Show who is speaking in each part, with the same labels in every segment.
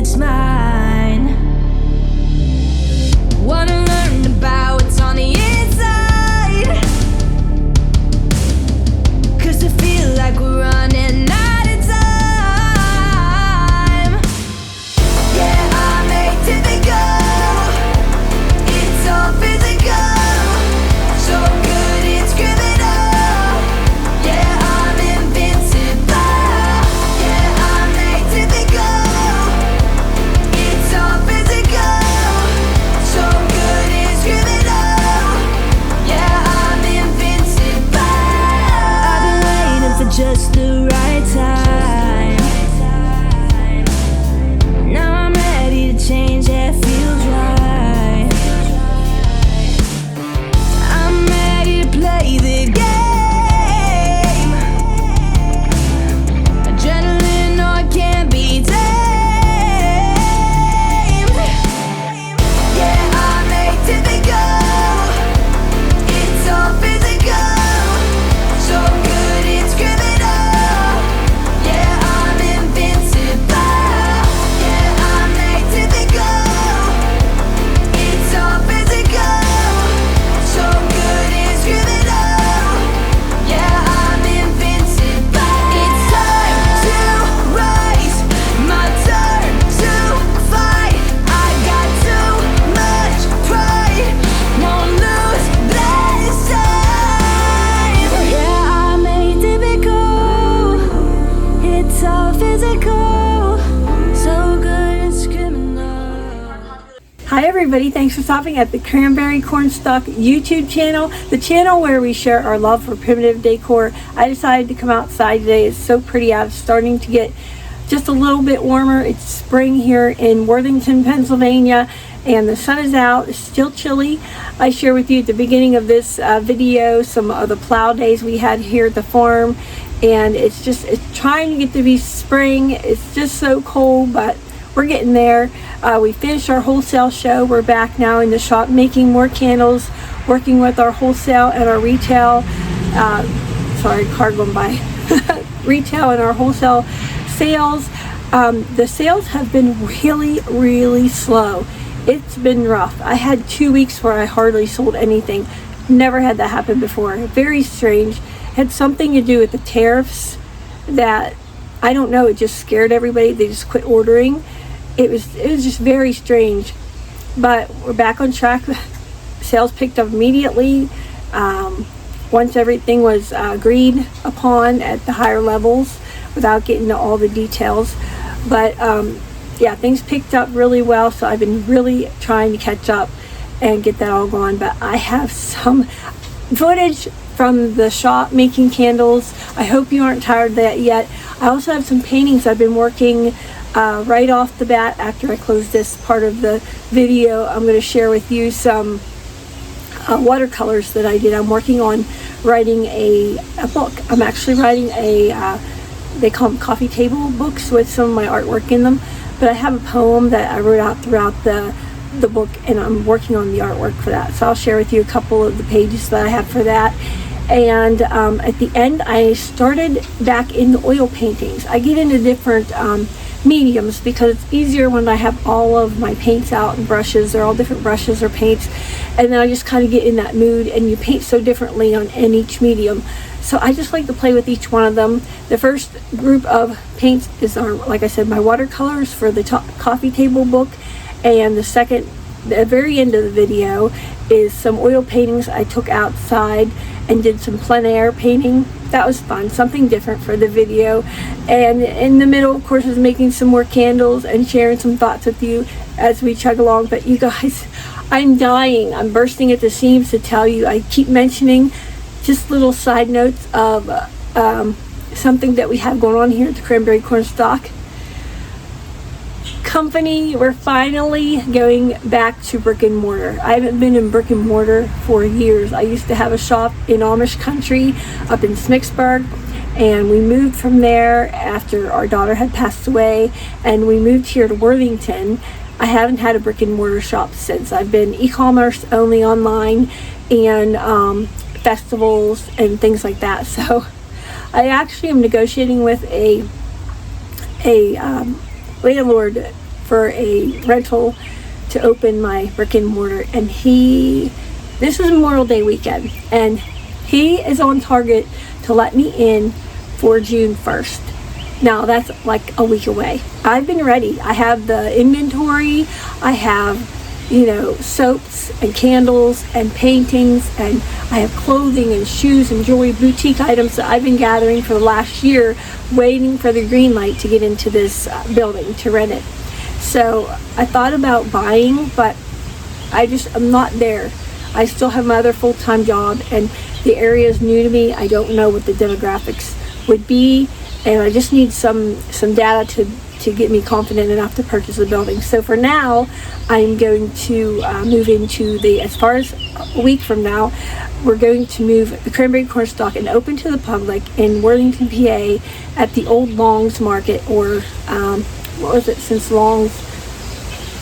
Speaker 1: it's mine. Wanna learn about what's on the inside, 'cause I feel like we're running out of time. Yeah, I'm made to be go. It's all physical, so good it's criminal. Yeah, I'm invincible. Yeah, I'm made to be go. It's all physical, so good it's criminal. Yeah, I'm invincible. I've been waiting for just the right time. Now I'm ready to change that feels right. I'm ready to play the game. Adrenaline, no, it can't be tamed. Yeah, I'm made to be go. It's all physical, so good it's criminal. Yeah, I'm invincible. Yeah, I'm made to be go. It's all physical, so good it's criminal. Yeah, I'm invincible. It's time to rise, my turn to fight. I got too much pride, won't lose this time. Yeah, I'm made to be cool. It's all physical, so good it's criminal.
Speaker 2: Hi everybody, thanks for stopping at the Cranberry Cornstalk YouTube channel, the channel where we share our love for primitive decor. I decided to come outside today. It's so pretty out. It's starting to get just a little bit warmer. It's spring here in Worthington, Pennsylvania, and the sun is out. It's still chilly. I share with you at the beginning of this video some of the plow days we had here at the farm, and it's trying to get to be spring. It's just so cold, but we're getting there. We finished our wholesale show. We're back now in the shop making more candles, working with our wholesale and our retail. Sorry, car going by. Retail and our wholesale sales. The sales have been really slow. It's been rough. I had 2 weeks where I hardly sold anything. Never had that happen before. Very strange. Had something to do with the tariffs that, I don't know, it just scared everybody. They just quit ordering. It was just very strange, but we're back on track. Sales picked up immediately once everything was agreed upon at the higher levels, without getting into all the details. But yeah, things picked up really well, so I've been really trying to catch up and get that all going. But I have some footage from the shop making candles. I hope you aren't tired of that yet. I also have some paintings I've been working right off the bat. After I close this part of the video, I'm going to share with you some watercolors that I did. I'm working on writing a book. I'm actually writing they call them coffee table books with some of my artwork in them. But I have a poem that I wrote out throughout the book, and I'm working on the artwork for that. So I'll share with you a couple of the pages that I have for that. And at the end, I started back in the oil paintings. I get into different mediums because it's easier when I have all of my paints out and brushes. They're all different brushes or paints, and then I just kind of get in that mood, and you paint so differently in each medium. So I just like to play with each one of them. The first group of paints is like I said, my watercolors for the coffee table book, and the very end of the video is some oil paintings I took outside and did some plein air painting. That was fun, something different for the video. And in the middle, of course, is making some more candles and sharing some thoughts with you as we chug along. But you guys, I'm dying. I'm bursting at the seams to tell you. I keep mentioning just little side notes of something that we have going on here at the Cranberry Cornstalk Company. We're finally going back to brick and mortar. I haven't been in brick and mortar for years. I used to have a shop in Amish country up in Smicksburg, and we moved from there after our daughter had passed away, and we moved here to Worthington. I haven't had a brick and mortar shop since. I've been e-commerce only online and festivals and things like that. So I actually am negotiating with a landlord for a rental to open my brick and mortar, and this is Memorial Day weekend, and he is on target to let me in for June 1st. Now that's like a week away. I've been ready. I have the inventory. I have, soaps and candles and paintings, and I have clothing and shoes and jewelry, boutique items that I've been gathering for the last year, waiting for the green light to get into this building to rent it. So I thought about buying, but I'm not there. I still have my other full-time job, and the area is new to me. I don't know what the demographics would be, and I just need some data to get me confident enough to purchase the building. So for now, I'm going to move into as far as a week from now, we're going to move the Cranberry Cornstalk and open to the public in Worthington, PA at the old Long's Market, or what was it since Long's?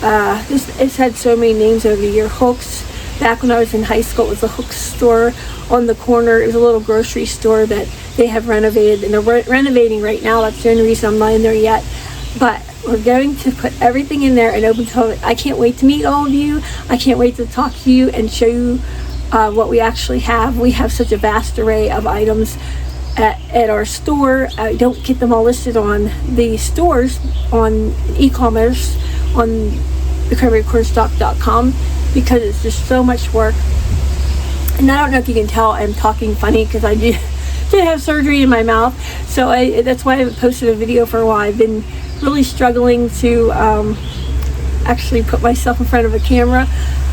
Speaker 2: It's had so many names over the year. Hooks. Back when I was in high school, it was a Hooks store on the corner. It was a little grocery store that they have renovated, and they're renovating right now. That's the only reason I'm not in there yet. But we're going to put everything in there and open to. I can't wait to meet all of you. I can't wait to talk to you and show you what we actually have. We have such a vast array of items at our store. I don't get them all listed on the stores on e-commerce on the cranberrycornstalk.com because it's just so much work. And I don't know if you can tell I'm talking funny because I did have surgery in my mouth, so that's why I haven't posted a video for a while. I've been really struggling to actually put myself in front of a camera,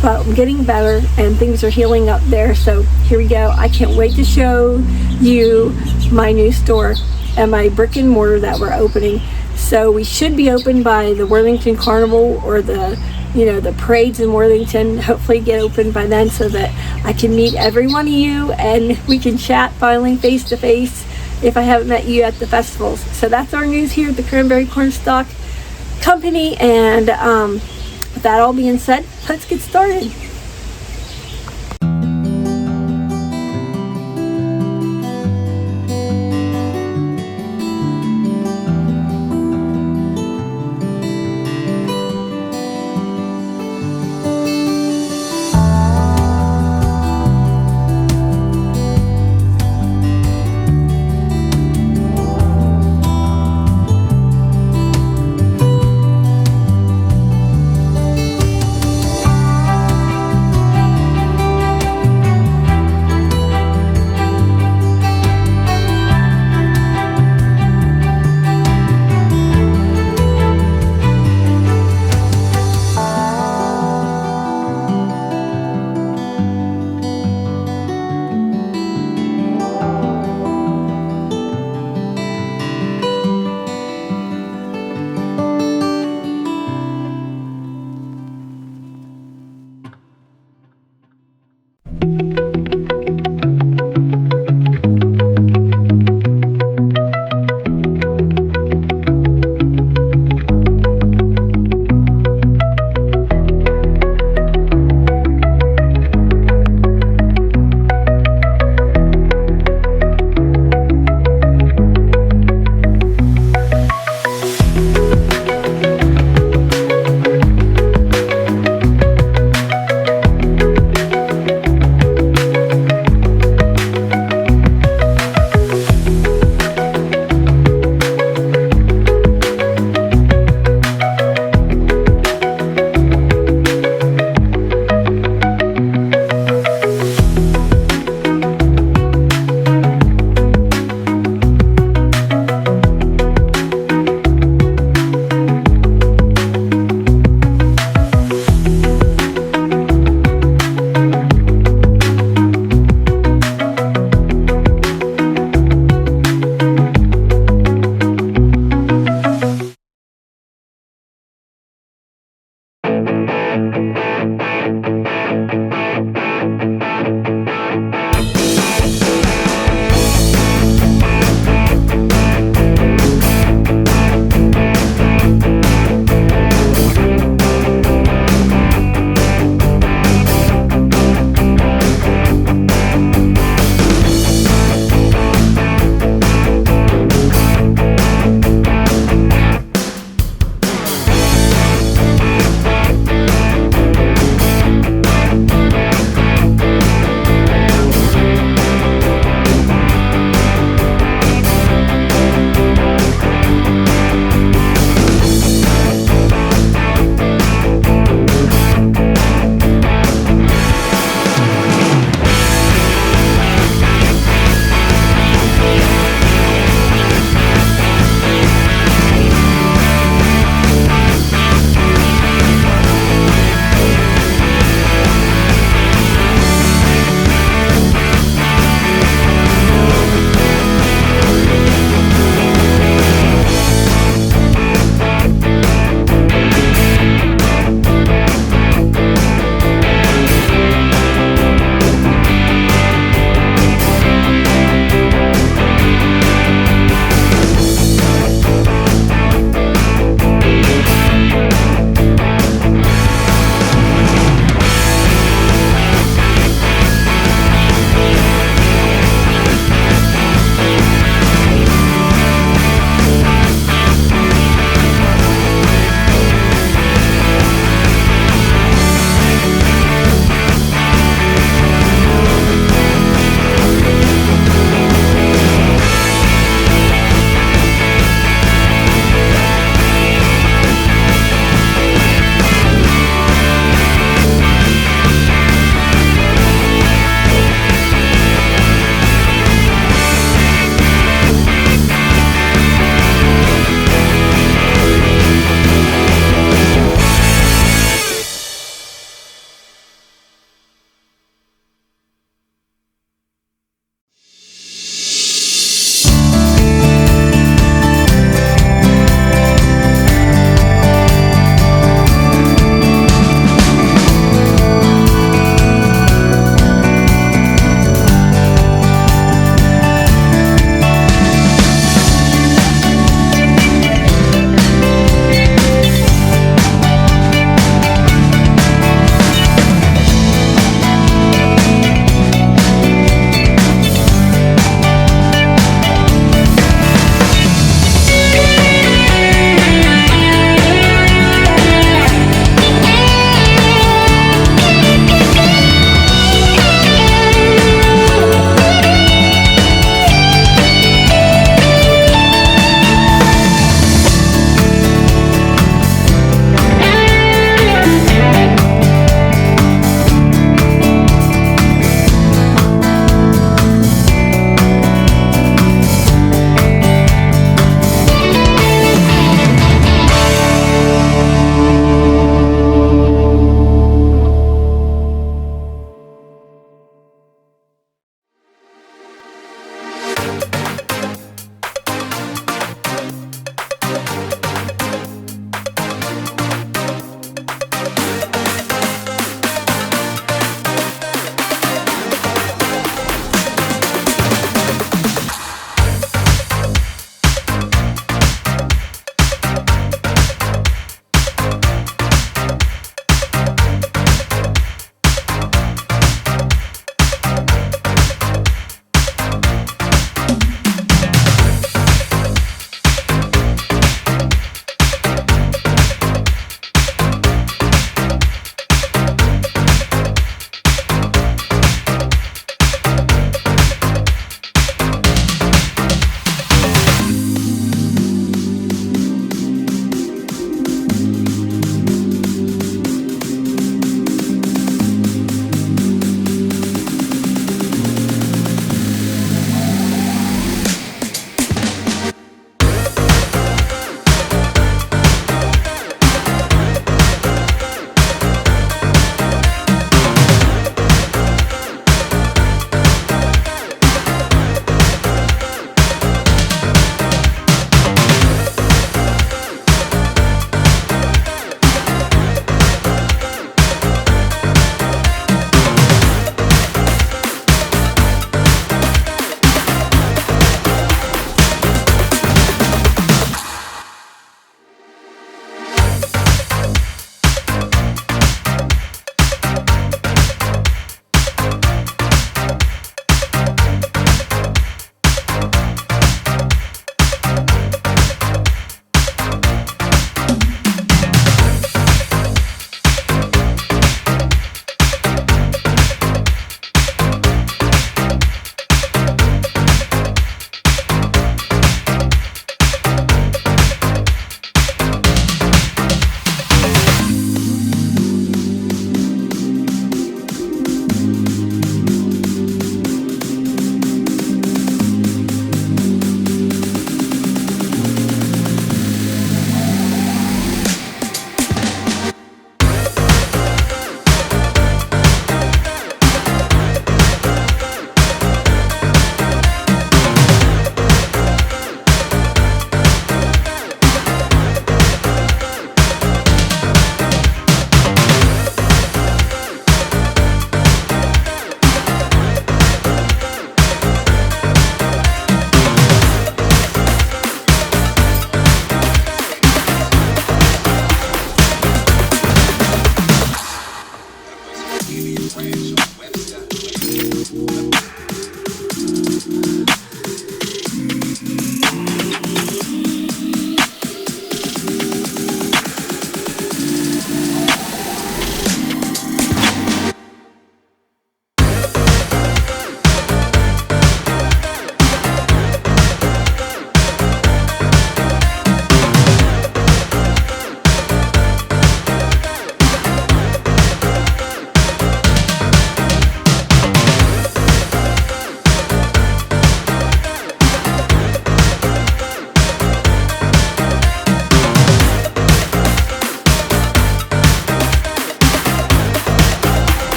Speaker 2: but I'm getting better and things are healing up there. So here we go. I can't wait to show you my new store and my brick and mortar that we're opening. So we should be open by the Worthington Carnival or the parades in Worthington. Hopefully get open by then so that I can meet every one of you and we can chat finally face to face if I haven't met you at the festivals. So that's our news here at the Cranberry Cornstalk Company, and with that all being said, let's get started.